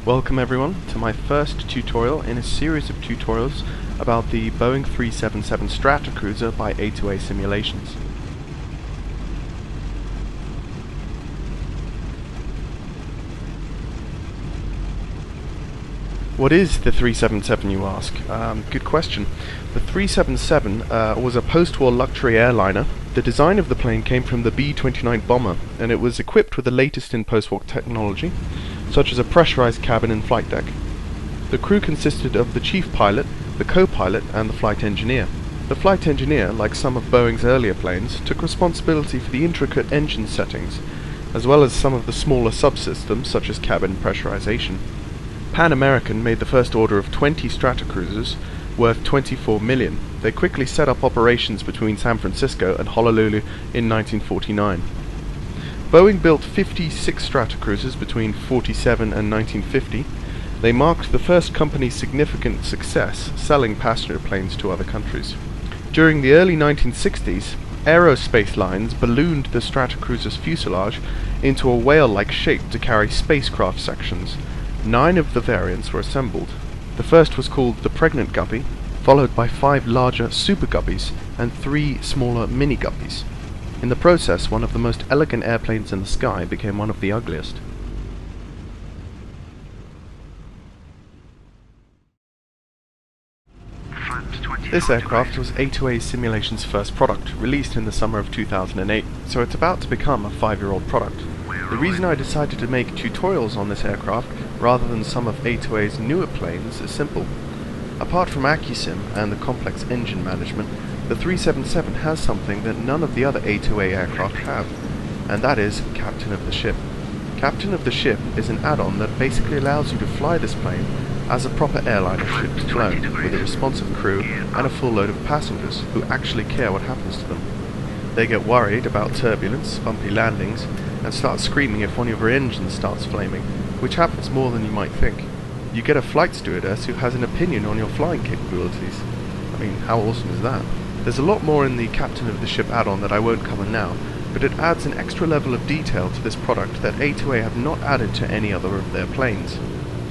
Welcome everyone to my first tutorial in a series of tutorials about the Boeing 377 Stratocruiser by A2A Simulations. What is the 377, you ask? Good question. The 377 was a post-war luxury airliner. The design of the plane came from the B-29 bomber, and it was equipped with the latest in post-war technology, such as a pressurized cabin and flight deck. The crew consisted of the chief pilot, the co-pilot, and the flight engineer. The flight engineer, like some of Boeing's earlier planes, took responsibility for the intricate engine settings, as well as some of the smaller subsystems, such as cabin pressurization. Pan American made the first order of 20 Stratocruisers, worth $24 million. They quickly set up operations between San Francisco and Honolulu in 1949. Boeing built 56 Stratocruisers between 1947 and 1950. They marked the first company's significant success selling passenger planes to other countries. During the early 1960s, aerospace lines ballooned the Stratocruiser's fuselage into a whale-like shape to carry spacecraft sections. 9 of the variants were assembled. The first was called the Pregnant Guppy, followed by 5 larger Super Guppies and 3 smaller Mini Guppies. In the process, one of the most elegant airplanes in the sky became one of the ugliest. This aircraft was A2A Simulation's first product, released in the summer of 2008, so it's about to become a 5-year-old product. The reason I decided to make tutorials on this aircraft rather than some of A2A's newer planes is simple. Apart from AccuSim and the complex engine management, the 377 has something that none of the other A2A aircraft have, and that is Captain of the Ship. Captain of the Ship is an add-on that basically allows you to fly this plane as a proper airliner should be flown, with a responsive crew and a full load of passengers who actually care what happens to them. They get worried about turbulence, bumpy landings, and start screaming if one of your engines starts flaming, which happens more than you might think. You get a flight stewardess who has an opinion on your flying capabilities. I mean, how awesome is that? There's a lot more in the Captain of the Ship add-on that I won't cover now, but it adds an extra level of detail to this product that A2A have not added to any other of their planes.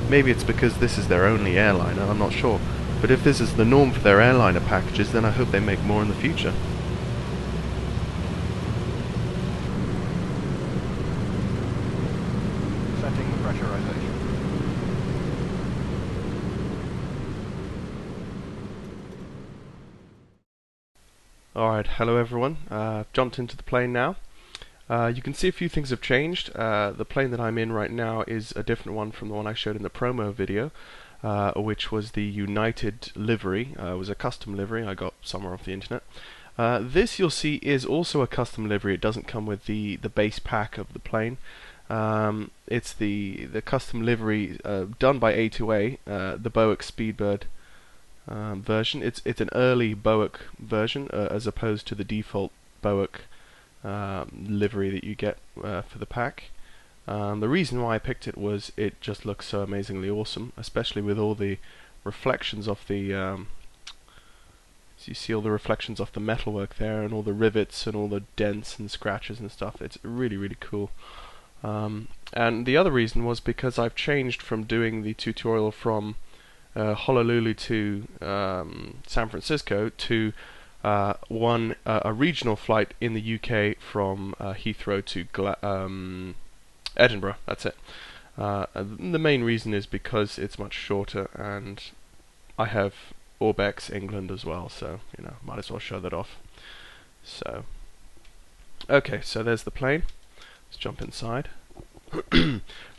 Maybe it's because this is their only airliner, I'm not sure, but if this is the norm for their airliner packages, then I hope they make more in the future. Setting the pressurization. Alright, hello everyone. I've jumped into the plane now. You can see a few things have changed. The plane that I'm in right now is a different one from the one I showed in the promo video, which was the United livery. It was a custom livery I got somewhere off the internet. This, you'll see, is also a custom livery. It doesn't come with the base pack of the plane. It's the custom livery done by A2A, the Boeing Speedbird version. It's an early Boeing version as opposed to the default Boeing livery that you get for the pack. The reason why I picked it was it just looks so amazingly awesome, especially with all the reflections of the so you see all the reflections of the metalwork there and all the rivets and all the dents and scratches and stuff. It's really, really cool. And the other reason was because I've changed from doing the tutorial from Honolulu to San Francisco to a regional flight in the UK from Heathrow to Edinburgh. That's it. The main reason is because it's much shorter, and I have Orbex England as well, so might as well show that off. So, okay, so there's the plane. Let's jump inside.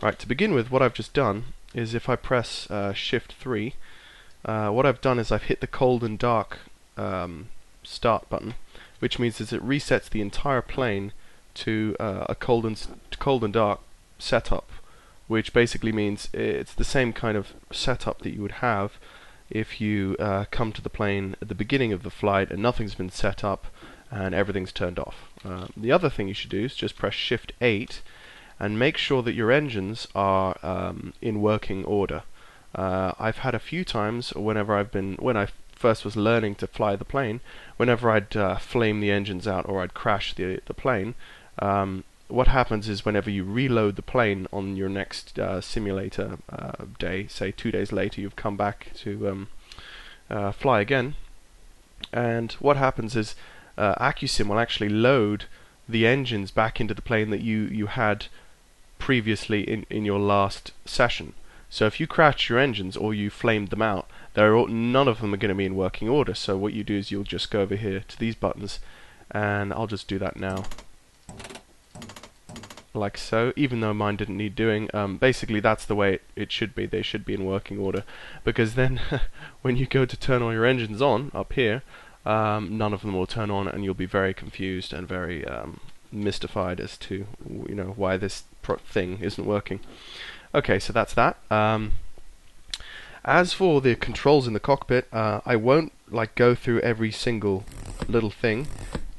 Right, to begin with, what I've just done is if I press Shift 3, what I've done is I've hit the cold and dark start button, which means that it resets the entire plane to a cold and dark setup, which basically means it's the same kind of setup that you would have if you come to the plane at the beginning of the flight and nothing's been set up and everything's turned off. The other thing you should do is just press Shift 8 and make sure that your engines are in working order. I've had a few times when I first was learning to fly the plane, whenever I'd flame the engines out or I'd crash the plane, what happens is whenever you reload the plane on your next simulator day, say 2 days later, you've come back to fly again, and what happens is AcuSim will actually load the engines back into the plane that you had previously in your last session. So if you crash your engines or you flamed them out, none of them are going to be in working order. So what you do is you'll just go over here to these buttons, and I'll just do that now, like so, even though mine didn't need doing. Basically that's the way it should be. They should be in working order, because then when you go to turn all your engines on up here, none of them will turn on, and you'll be very confused and very mystified as to why this thing isn't working. Okay, so that's that. As for the controls in the cockpit, I won't go through every single little thing,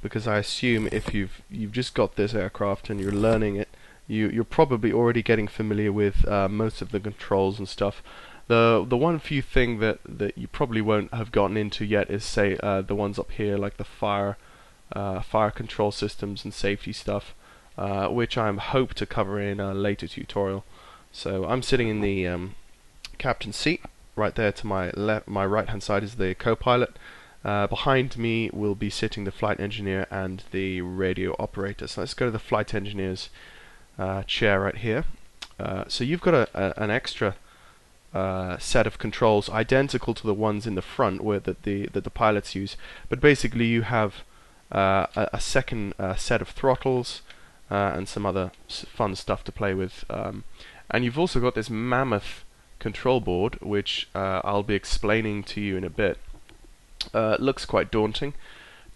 because I assume if you've just got this aircraft and you're learning it, you're probably already getting familiar with most of the controls and stuff. The one few thing that you probably won't have gotten into yet is, say, the ones up here, like the fire control systems and safety stuff, which I hope to cover in a later tutorial. So I'm sitting in the captain's seat. Right there to my right hand side is the co-pilot. Behind me will be sitting the flight engineer and the radio operator. So let's go to the flight engineer's chair right here. So you've got an extra set of controls identical to the ones in the front that the pilots use, but basically you have a second set of throttles and some other fun stuff to play with, and you've also got this mammoth control board, which I'll be explaining to you in a bit. It looks quite daunting.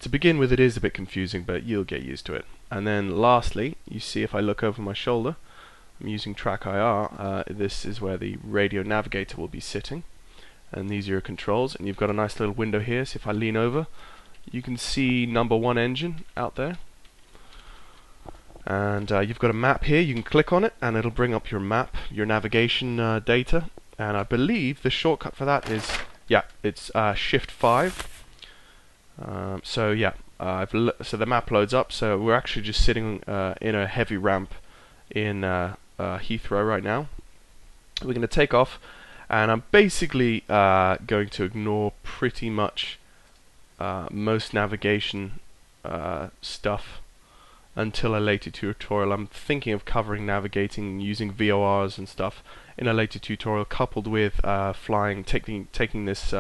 To begin with, it is a bit confusing, but you'll get used to it. And then lastly, you see, if I look over my shoulder, I'm using Track IR. This is where the radio navigator will be sitting, and these are your controls. And you've got a nice little window here, so if I lean over, you can see number 1 engine out there. And you've got a map here. You can click on it and it'll bring up your map, your navigation data, and I believe the shortcut for that is, it's Shift 5. So the map loads up. So we're actually just sitting in a heavy ramp in Heathrow right now. We're going to take off, and I'm basically going to ignore pretty much most navigation stuff until a later tutorial. I'm thinking of covering navigating using VORs and stuff in a later tutorial, coupled with taking this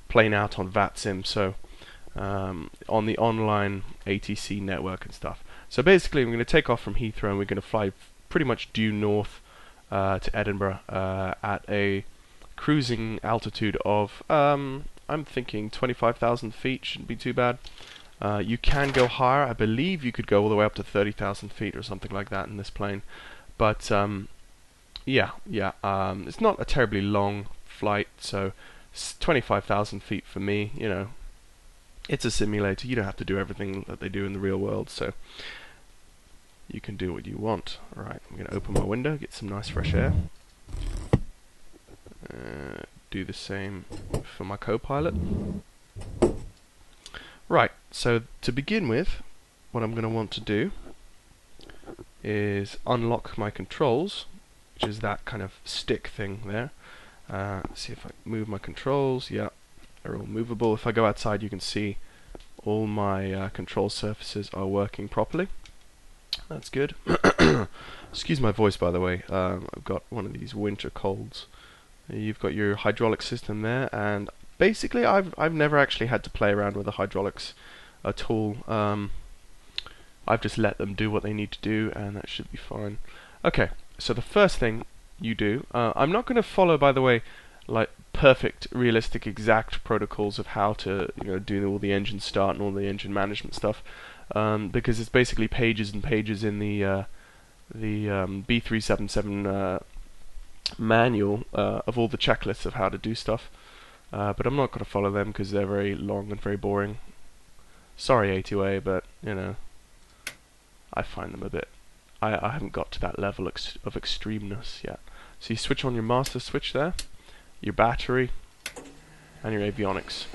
plane out on VATSIM, so on the online ATC network and stuff. So basically I'm going to take off from Heathrow, and we're going to fly pretty much due north to Edinburgh at a cruising altitude of I'm thinking 25,000 feet. Shouldn't be too bad. You can go higher. I believe you could go all the way up to 30,000 feet or something like that in this plane. But it's not a terribly long flight, so 25,000 feet for me, it's a simulator. You don't have to do everything that they do in the real world, so you can do what you want. Alright, I'm going to open my window, get some nice fresh air. Do the same for my co-pilot. Right, so to begin with, what I'm going to want to do is unlock my controls, which is that kind of stick thing there. See if I move my controls. Yeah, they're all movable. If I go outside, you can see all my control surfaces are working properly. That's good. Excuse my voice, by the way. I've got one of these winter colds. You've got your hydraulic system there, and basically I've never actually had to play around with the hydraulics at all. I've just let them do what they need to do, and that should be fine. Okay, so the first thing you do, I'm not going to follow, by the way, like perfect, realistic, exact protocols of how to do all the engine start and all the engine management stuff, because it's basically pages and pages in the B377 manual of all the checklists of how to do stuff. But I'm not going to follow them because they're very long and very boring. Sorry, A2A, but I find them a bit. I haven't got to that level of extremeness yet. So you switch on your master switch there, your battery, and your avionics.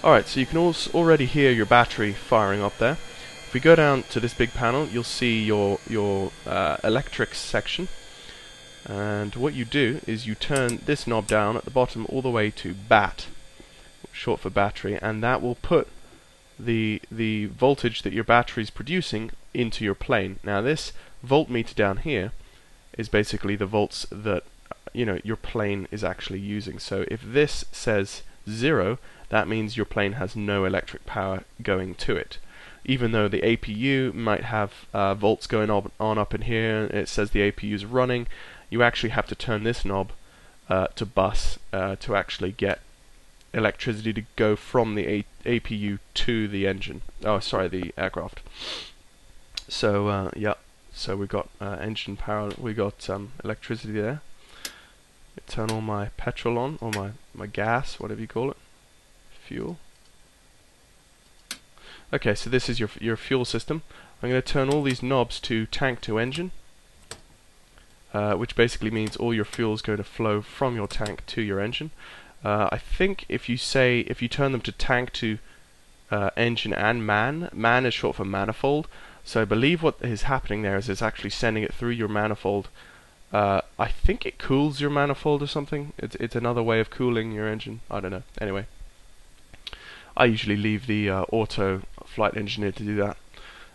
Alright, so you can already hear your battery firing up there. If we go down to this big panel, you'll see your electrics section, and what you do is you turn this knob down at the bottom all the way to BAT, short for battery, and that will put the voltage that your battery is producing into your plane. Now this voltmeter down here is basically the volts that your plane is actually using. So if this says 0, that means your plane has no electric power going to it. Even though the APU might have volts going on up in here, it says the APU is running, you actually have to turn this knob to bus to actually get electricity to go from the APU to the engine. Oh, sorry, the aircraft. So yeah, so we got engine power, we got electricity there. Turn all my petrol on, or my gas, whatever you call it, fuel. Okay, so this is your fuel system. I'm going to turn all these knobs to tank to engine, which basically means all your fuel is going to flow from your tank to your engine. I think if you turn them to tank to engine and man is short for manifold. So I believe what is happening there is it's actually sending it through your manifold. I think it cools your manifold or something. It's another way of cooling your engine. I don't know. Anyway, I usually leave the auto flight engineer to do that.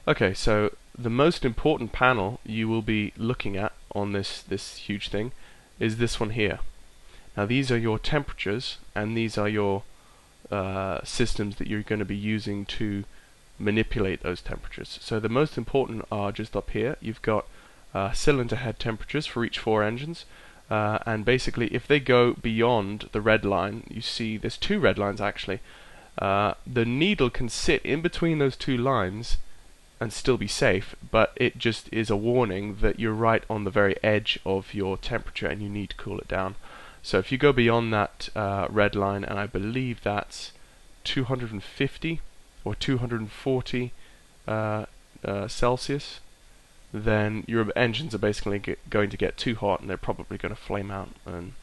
Okay, so the most important panel you will be looking at on this huge thing is this one here. Now these are your temperatures, and these are your systems that you're going to be using to manipulate those temperatures. So the most important are just up here. You've got cylinder head temperatures for each 4 engines, and basically if they go beyond the red line, you see there's 2 red lines actually. The needle can sit in between those 2 lines and still be safe, but it just is a warning that you're right on the very edge of your temperature and you need to cool it down. So if you go beyond that red line, and I believe that's 250 or 240 Celsius, then your engines are basically going to get too hot and they're probably going to flame out, and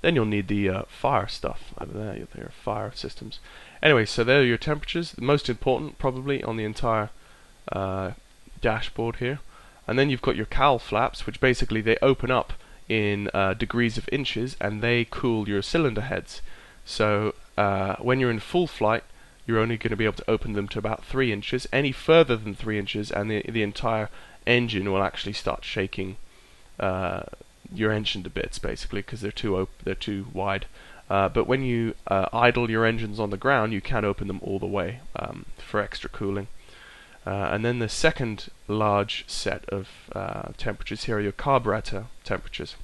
then you'll need the fire stuff over there. Your fire systems. Anyway, so there are your temperatures, the most important probably on the entire dashboard here. And then you've got your cowl flaps, which basically they open up in degrees of inches, and they cool your cylinder heads. So when you're in full flight, you're only going to be able to open them to about 3 inches. Any further than 3 inches, and the entire engine will actually start shaking your engine to bits, basically, because they're too wide. But when you idle your engines on the ground, you can open them all the way for extra cooling. And then the second large set of temperatures here are your carburetor temperatures.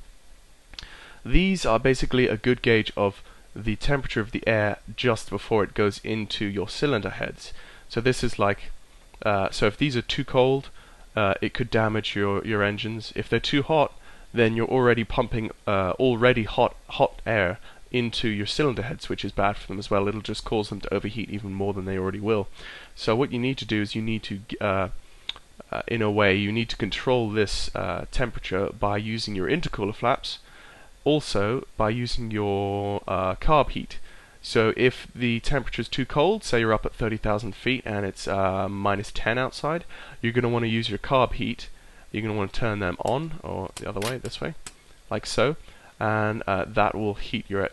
These are basically a good gauge of the temperature of the air just before it goes into your cylinder heads. So this is like, so if these are too cold, it could damage your engines. If they're too hot, then you're already pumping already hot air into your cylinder heads, which is bad for them as well. It'll just cause them to overheat even more than they already will. So what you need to do is you need to, in a way, you need to control this temperature by using your intercooler flaps, also by using your carb heat. So if the temperature is too cold, say you're up at 30,000 feet and it's minus 10 outside, you're going to want to use your carb heat. You're going to want to turn them on, or the other way, this way, like so, and that will heat your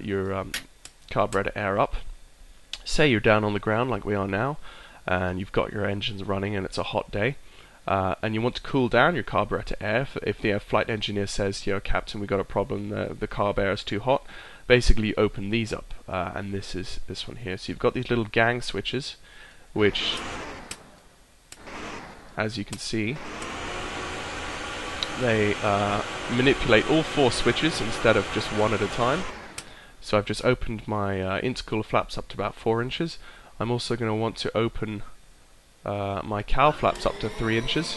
carburetor air up. Say you're down on the ground like we are now, and you've got your engines running and it's a hot day, and you want to cool down your carburetor air. If the flight engineer says, "Yo, Captain, we got a problem, the carb air is too hot," basically you open these up, and this is this one here. So you've got these little gang switches, which, as you can see, they manipulate all 4 switches instead of just one at a time. So I've just opened my intercooler flaps up to about 4 inches. I'm also going to want to open my cowl flaps up to 3 inches.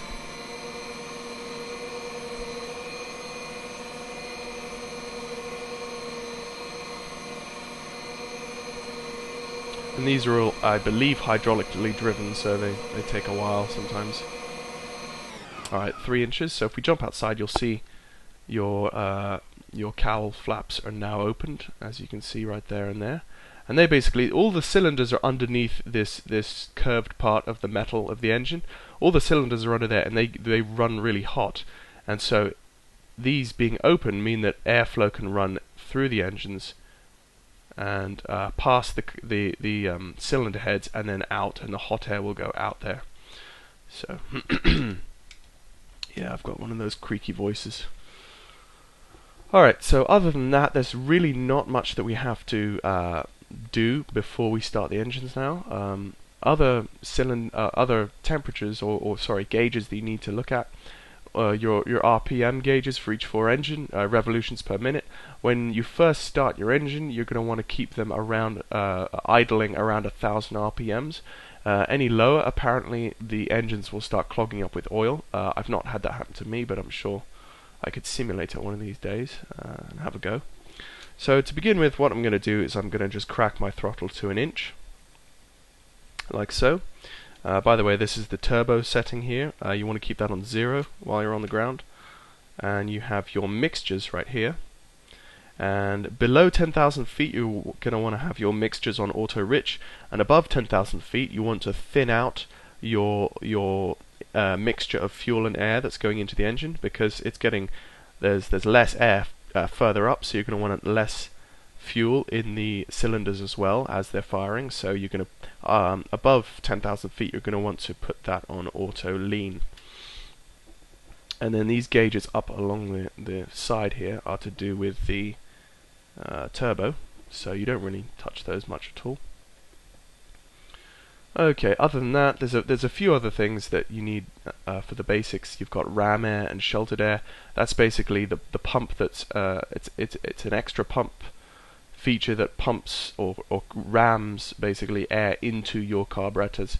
And these are all, I believe, hydraulically driven, so they take a while sometimes. Alright, 3 inches. So if we jump outside, you'll see your cowl flaps are now opened, as you can see right there and there. and they basically, all the cylinders are underneath this curved part of the metal of the engine. All the cylinders are under there, and they run really hot, and so these being open mean that airflow can run through the engines and past the cylinder heads and then out, and the hot air will go out there. So yeah, I've got one of those creaky voices. Alright, so other than that, there's really not much that we have to do before we start the engines now. Other temperatures or gauges that you need to look at, your RPM gauges for each engine, revolutions per minute. When you first start your engine, you're going to want to keep them around idling around 1,000 RPMs. Any lower, apparently the engines will start clogging up with oil. I've not had that happen to me, but I'm sure I could simulate it one of these days and have a go. So to begin with, what I'm going to do is I'm going to just crack my throttle to 1 inch, like so. By the way, this is the turbo setting here. You want to keep that on 0 while you're on the ground. And you have your mixtures right here. And below 10,000 feet, you're going to want to have your mixtures on auto rich, and above 10,000 feet, you want to thin out your mixture of fuel and air that's going into the engine, because it's there's less air further up, so you're going to want less fuel in the cylinders as well as they're firing. So you're going to above 10,000 feet, you're going to want to put that on auto lean. And then these gauges up along the side here are to do with the turbo, so you don't really touch those much at all. Okay, other than that, there's a few other things that you need for the basics. You've got ram air and sheltered air. That's basically the pump that's it's an extra pump feature that pumps or rams basically air into your carburetors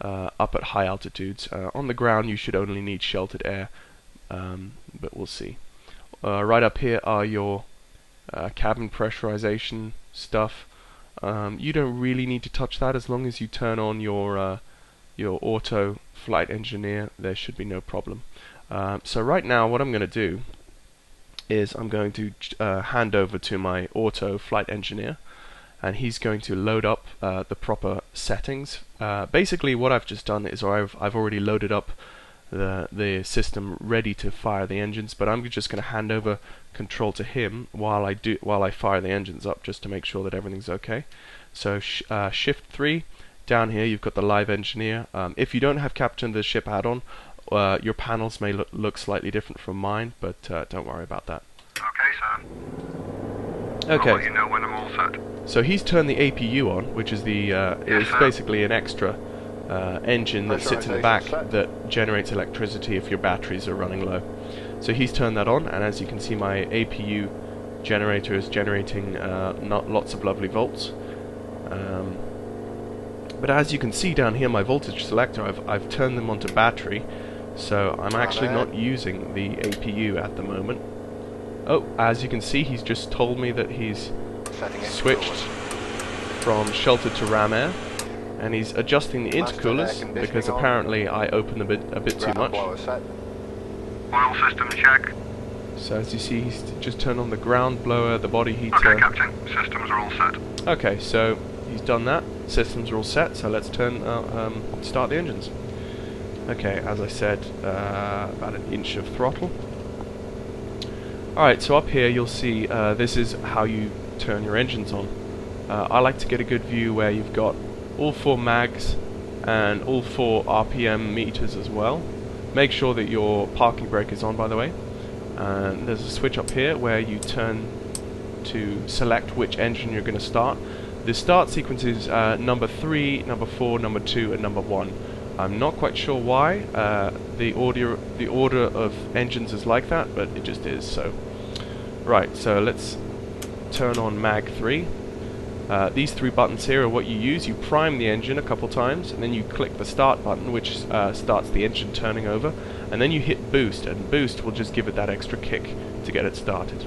up at high altitudes. On the ground, you should only need sheltered air, but we'll see. Right up here are your cabin pressurization stuff. You don't really need to touch that as long as you turn on your auto flight engineer. There should be no problem. So right now, what I'm going to do is I'm going to hand over to my auto flight engineer, and he's going to load up the proper settings. Basically, what I've just done is I've already loaded up the system ready to fire the engines, but I'm just going to hand over control to him while I fire the engines up, just to make sure that everything's okay. So shift 3, down here you've got the live engineer. If you don't have Captain the Ship add-on, your panels may look slightly different from mine, but don't worry about that. Okay, sir. Okay. I'll let you know when I'm all set. So he's turned the APU on, which is it's basically an extra engine that sits in the back that generates electricity if your batteries are running low. So he's turned that on, and as you can see, my APU generator is generating not lots of lovely volts. But as you can see down here, my voltage selector, I've turned them onto battery, so I'm actually not using the APU at the moment. Oh, as you can see, he's just told me that he's switched from sheltered to ram air, and he's adjusting the intercoolers because apparently I opened a bit too much. Oil system check. So as you see, he's just turned on the ground blower, the body heater. Okay, Captain. Systems are all set. Okay, so he's done that. Systems are all set. So let's start the engines. Okay, as I said, about 1 inch of throttle. Alright, so up here you'll see this is how you turn your engines on. I like to get a good view where you've got all 4 mags and all 4 RPM meters as well. Make sure that your parking brake is on, by the way. And there's a switch up here where you turn to select which engine you're going to start. The start sequence is number 3, number 4, number 2, and number 1. I'm not quite sure why the order of engines is like that, but it just is. So, right. So let's turn on Mag 3. These 3 buttons here are what you use. You prime the engine a couple times, and then you click the start button, which starts the engine turning over, and then you hit boost, and boost will just give it that extra kick to get it started.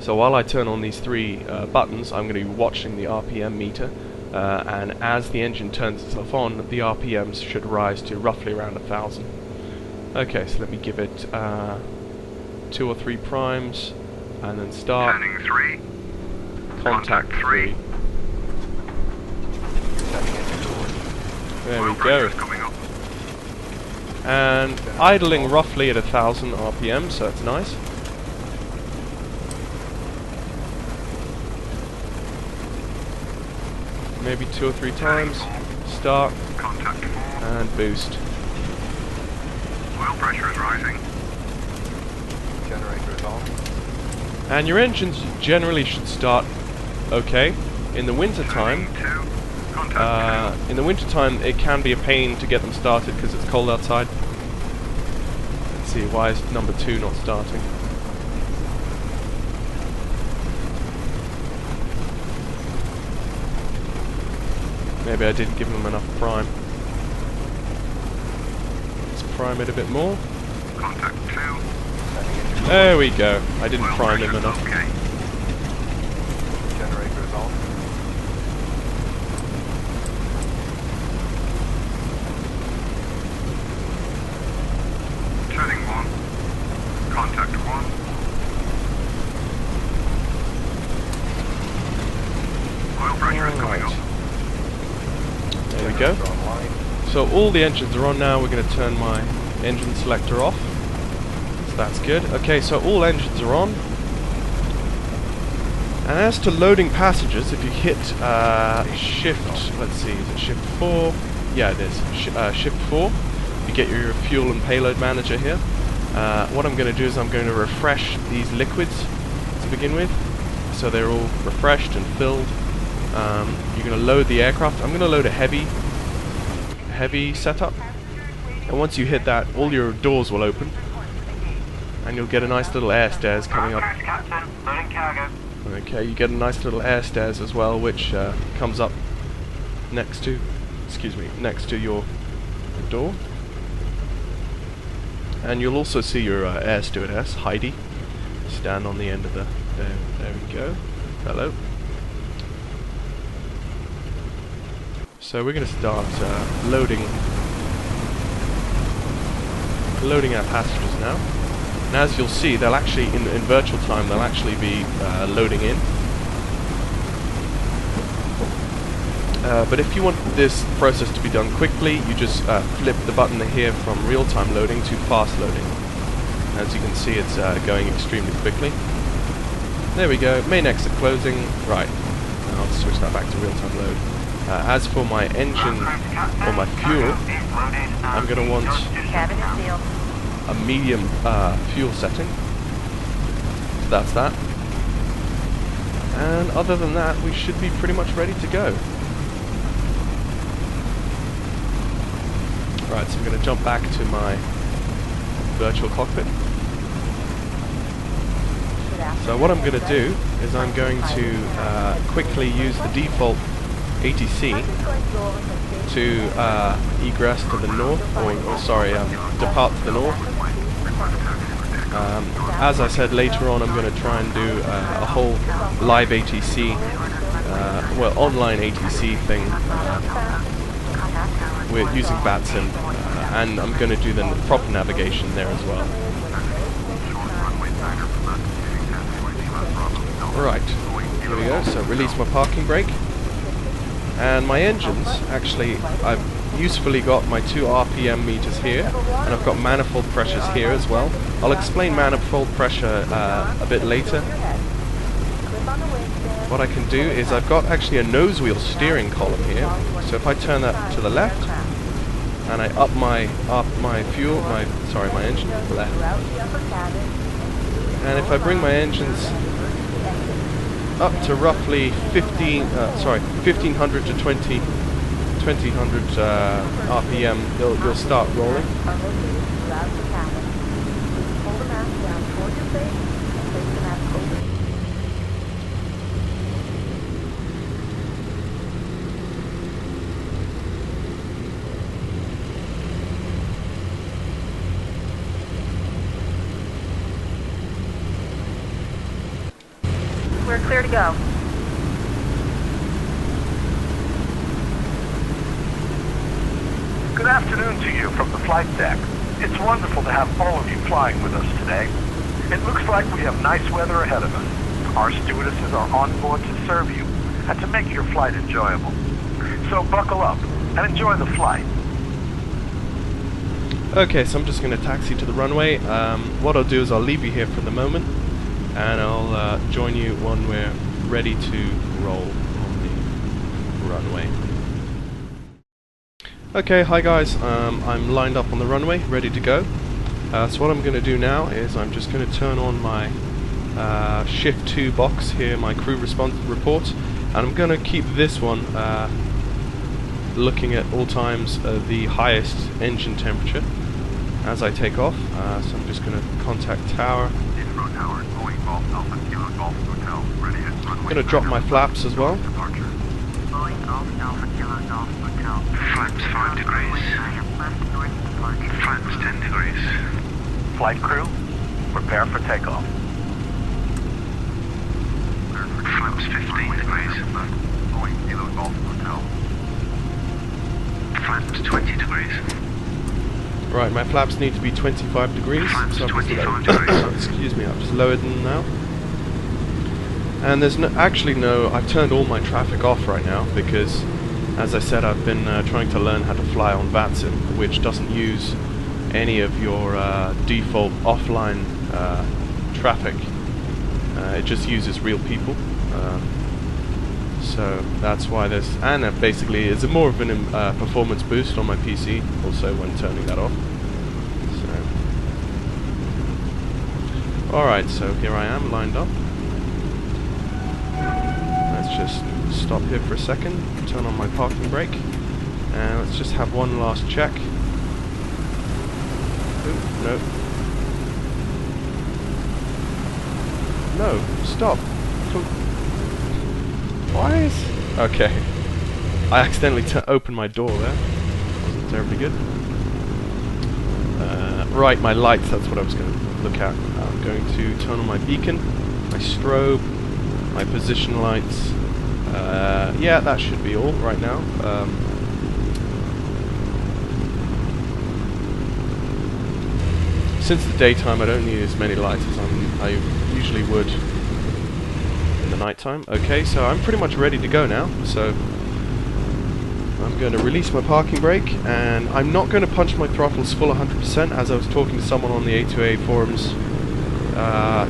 So while I turn on these 3 buttons, I'm going to be watching the RPM meter, and as the engine turns itself on, the RPMs should rise to roughly around 1,000. Okay, so let me give it 2 or 3 primes, and then start. Turning 3. Contact 3. There Oil we go. pressure is coming up. And idling roughly at 1,000 RPM, so that's nice. Maybe 2 or 3 times. Start Contact 4. and boost. Oil pressure is rising. Generator is on. And your engines generally should start okay. In the winter time, it can be a pain to get them started because it's cold outside. Let's see, why is number 2 not starting? Maybe I didn't give them enough prime. Let's prime it a bit more. Contact 2. There we go. I didn't Oil prime him pressure is enough. okay. Generator is on. Turning 1. Contact 1. Oil pressure is coming up. There we go. Generator online. So all the engines are on now. We're going to turn my engine selector off. So that's good. Okay, so all engines are on. And as to loading passengers, if you hit shift, let's see, is it shift 4? Yeah, it is. Shift 4. You get your fuel and payload manager here. What I'm going to do is I'm going to refresh these liquids to begin with. So they're all refreshed and filled. You're going to load the aircraft. I'm going to load a heavy setup. And once you hit that, all your doors will open. And you'll get a nice little air stairs coming up. Captain, loading cargo. Okay, you get a nice little air stairs as well, which comes up next to, next to your door. And you'll also see your air stewardess, Heidi, stand on the end of the. There we go. Hello. So we're going to start loading our passengers now. And as you'll see, they'll actually, in virtual time, they'll actually be loading in. But if you want this process to be done quickly, you just flip the button here from real-time loading to fast loading. As you can see, it's going extremely quickly. There we go, main exit closing. Right, I'll switch that back to real-time load. As for my engine, or my fuel, I'm going to want a medium fuel setting. So that's that. And other than that, we should be pretty much ready to go. Right, so I'm going to jump back to my virtual cockpit. So what I'm going to do is I'm going to quickly use the default ATC to egress to the north, depart to the north. As I said, later on I'm going to try and do a whole live ATC, online ATC thing with using BATSIM, and I'm going to do the proper navigation there as well. Right, here we go, so release my parking brake. And my engines, actually, I've usefully got my 2 RPM meters here, and I've got manifold pressures here as well. I'll explain manifold pressure a bit later. What I can do is I've got actually a nose wheel steering column here, so if I turn that to the left, and I up my engine to the left, and if I bring my engines up to roughly 1500 to 2000 RPM, they'll start rolling. We're clear to go. Good afternoon to you from the flight deck. It's wonderful to have all of you flying with us today. It looks like we have nice weather ahead of us. Our stewardesses are on board to serve you and to make your flight enjoyable. So buckle up. and enjoy the flight. Okay, so I'm just going to taxi to the runway. What I'll do is I'll leave you here for the moment, and I'll join you when we're ready to roll on the runway. Okay, hi guys, I'm lined up on the runway, ready to go. So what I'm going to do now is I'm just going to turn on my Shift 2 box here, my crew response report, and I'm going to keep this one looking at all times the highest engine temperature as I take off. So I'm just going to contact tower. I'm going to drop my flaps as well. Flaps 5 degrees. Flaps 10 degrees. Flight crew, prepare for takeoff. Flaps 15 degrees. Flaps 20 degrees. Right, my flaps need to be 25 degrees. Flaps So I've 25 just degrees. excuse me, I've just lowered them now. And there's I've turned all my traffic off right now because, as I said, I've been trying to learn how to fly on VATSIM, which doesn't use any of your default offline traffic. It just uses real people. So that's why there's, and basically it's more of an performance boost on my PC also when turning that off. So, alright, so here I am lined up. Let's just stop here for a second, turn on my parking brake, and let's just have one last check. Ooh, no. No, stop. Why is... Okay. I accidentally opened my door there. Wasn't terribly good. Right, my lights, that's what I was going to look at. I'm going to turn on my beacon, my strobe, my position lights. Yeah, that should be all right now. Since the daytime, I don't need as many lights as I usually would in the nighttime. Okay, so I'm pretty much ready to go now. So I'm going to release my parking brake, and I'm not going to punch my throttles full 100%, as I was talking to someone on the A2A forums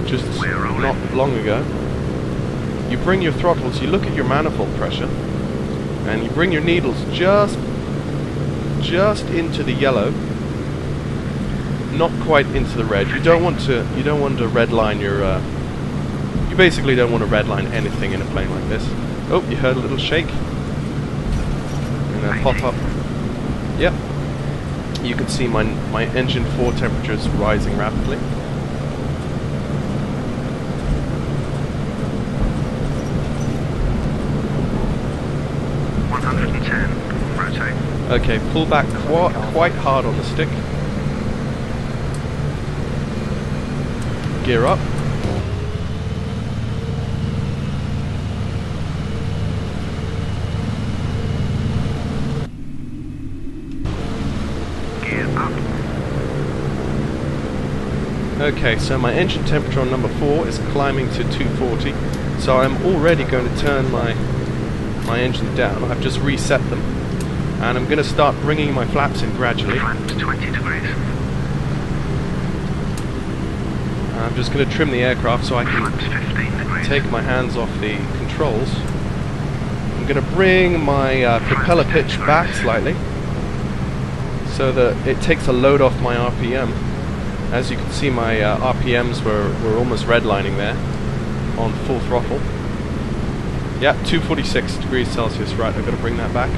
just not long ago. You bring your throttles, you look at your manifold pressure, and you bring your needles just into the yellow, not quite into the red. You don't want to redline your you basically don't want to redline anything in a plane like this. Oh, you heard a little shake. And then pop up. Yep. You can see my engine 4 temperatures rising rapidly. Okay, pull back quite hard on the stick. Gear up. Gear up. Okay, so my engine temperature on number 4 is climbing to 240. So I'm already going to turn my engine down. I've just reset them. And I'm going to start bringing my flaps in gradually. Flaps 20 degrees. I'm just going to trim the aircraft so I can Flaps 15 degrees. take my hands off the controls. I'm going to bring my propeller pitch back slightly so that it takes a load off my RPM. As you can see, my RPMs were almost redlining there on full throttle. Yeah, 246 degrees Celsius. Right, I've got to bring that back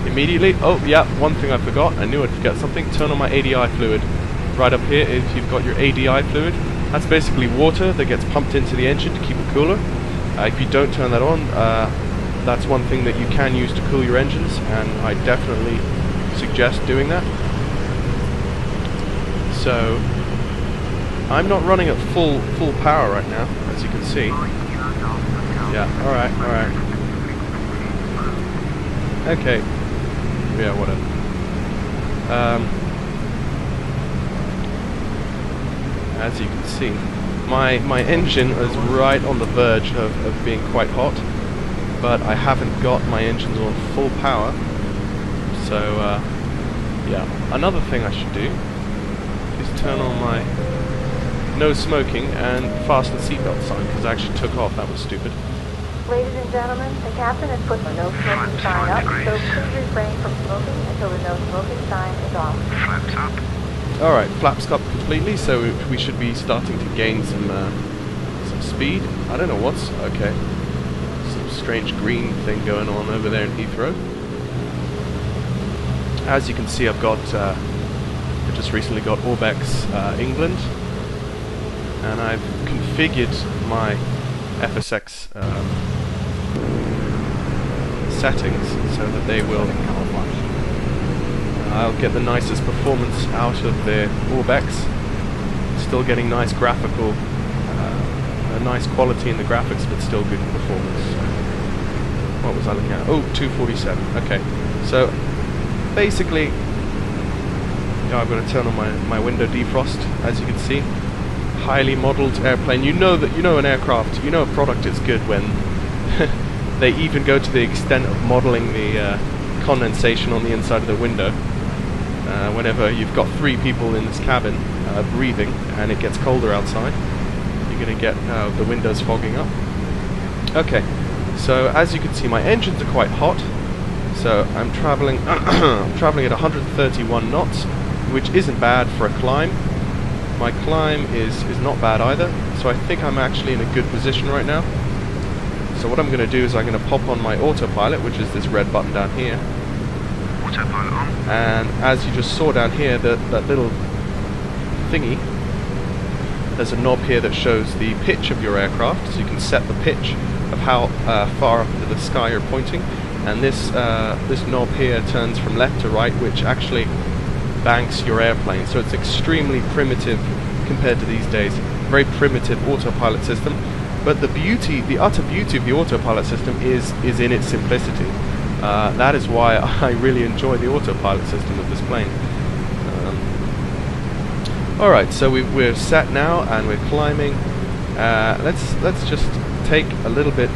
immediately. Oh, yeah, one thing I forgot. I knew I'd forget something. Turn on my ADI fluid. Right up here, if you've got your ADI fluid, that's basically water that gets pumped into the engine to keep it cooler. If you don't turn that on, that's one thing that you can use to cool your engines, and I definitely suggest doing that. So I'm not running at full power right now, as you can see. Yeah, alright. Okay. Yeah, whatever. As you can see, my engine is right on the verge of being quite hot, but I haven't got my engines on full power, So yeah, another thing I should do is turn on my no smoking and fasten seatbelt sign, because I actually took off. That was stupid. Ladies and gentlemen, the captain has put the no smoking sign up, so please refrain from smoking until the no smoking sign is off. Flaps up. Alright, flaps up completely, so we should be starting to gain some speed. I don't know what's... okay. Some strange green thing going on over there in Heathrow. As you can see, I've got... I just recently got Orbex England, and I've configured my FSX settings so that they will... I'll get the nicest performance out of the Orbex. Still getting nice graphical, a nice quality in the graphics, but still good performance. What was I looking at? Oh, 247. Okay, so basically, yeah, I'm going to turn on my window defrost. As you can see, highly modelled airplane. You know that an aircraft, a product is good when they even go to the extent of modelling the condensation on the inside of the window. Whenever you've got 3 people in this cabin breathing and it gets colder outside, you're going to get the windows fogging up. Okay, so as you can see, my engines are quite hot, so I'm traveling traveling at 131 knots, which isn't bad for a climb. My climb is not bad either, so I think I'm actually in a good position right now. So what I'm going to do is I'm going to pop on my autopilot, which is this red button down here. Autopilot on. And as you just saw down here, that little thingy, there's a knob here that shows the pitch of your aircraft, so you can set the pitch of how far up into the sky you're pointing. And this knob here turns from left to right, which actually banks your airplane. So it's extremely primitive compared to these days. Very primitive autopilot system. But the utter beauty of the autopilot system is in its simplicity. That is why I really enjoy the autopilot system of this plane. Alright, so we're set now and we're climbing. Let's just take a little bit.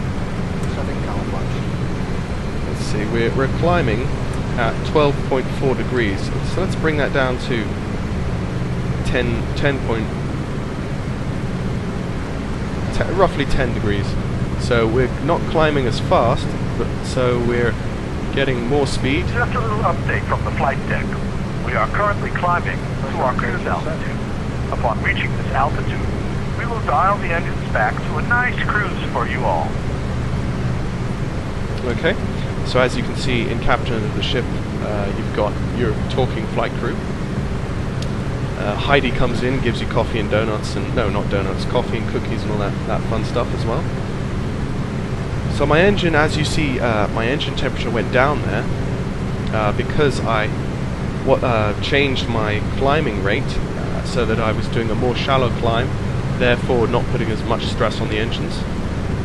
Let's see, we're climbing at 12.4 degrees. So let's bring that down to 10 roughly 10 degrees. So we're not climbing as fast, but so we're getting more speed. Just a little update from the flight deck. We are currently climbing to our cruise altitude. Upon reaching this altitude, we will dial the engines back to a nice cruise for you all. Okay, so as you can see in captain of the ship, you've got your talking flight crew. Heidi comes in, gives you coffee and donuts, and no, not donuts, coffee and cookies and all that fun stuff as well. So my engine, as you see, my engine temperature went down there because I changed my climbing rate so that I was doing a more shallow climb, therefore not putting as much stress on the engines.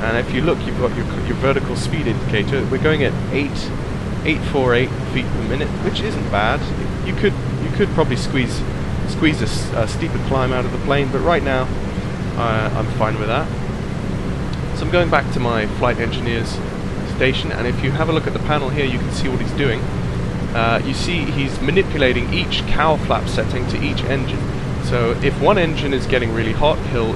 And if you look, you've got your vertical speed indicator. We're going at 848 feet per minute, which isn't bad. You could probably squeeze a steeper climb out of the plane, but right now I'm fine with that. So I'm going back to my flight engineer's station, and if you have a look at the panel here, you can see what he's doing. You see he's manipulating each cowl flap setting to each engine. So if one engine is getting really hot, he'll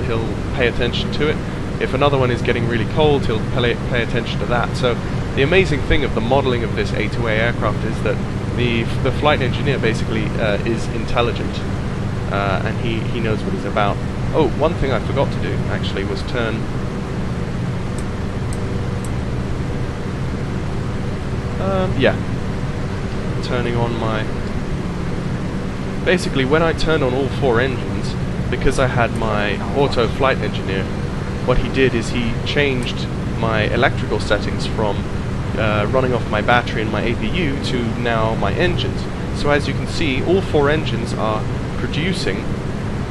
pay attention to it. If another one is getting really cold, he'll pay attention to that. So the amazing thing of the modeling of this A2A aircraft is that the flight engineer basically is intelligent, and he knows what he's about. Oh, one thing I forgot to do actually was turn turning on my... Basically, when I turned on all 4 engines, because I had my auto flight engineer, what he did is he changed my electrical settings from running off my battery and my APU to now my engines. So as you can see, all 4 engines are producing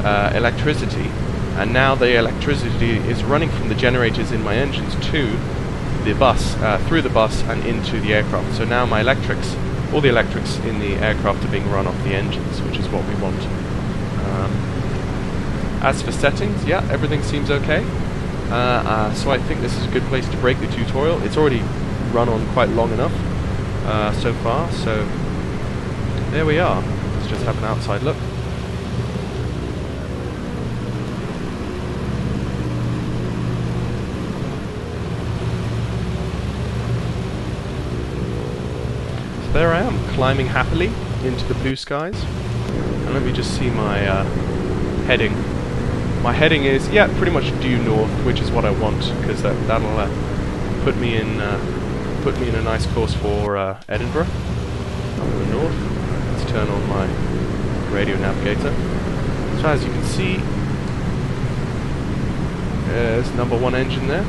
electricity, and now the electricity is running from the generators in my engines to the bus, through the bus and into the aircraft. So now my electrics, all the electrics in the aircraft are being run off the engines, which is what we want. As for settings, yeah, everything seems okay. So I think this is a good place to break the tutorial. It's already run on quite long enough so far, so there we are. Let's just have an outside look. So there I am, climbing happily into the blue skies. And let me just see my heading. My heading is, yeah, pretty much due north, which is what I want, because that'll put me in a nice course for Edinburgh, up in the north. Let's turn on my radio navigator. So as you can see, there's number 1 engine there.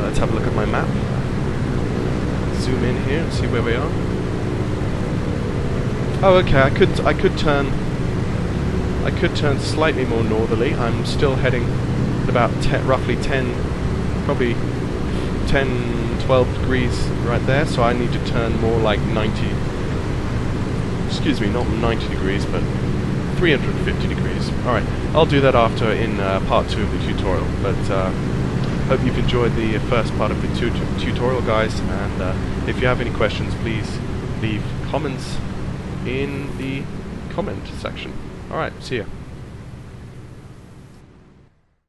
Let's have a look at my map. Zoom in here and see where we are. Oh, okay. I could turn slightly more northerly. I'm still heading at about roughly 10, probably 10, 12 degrees right there. So I need to turn more like 90. Excuse me, not 90 degrees, but 350 degrees. All right, I'll do that after in part 2 of the tutorial. But hope you've enjoyed the first part of the tutorial, guys. And if you have any questions, please leave comments in the comment section. Alright, see ya.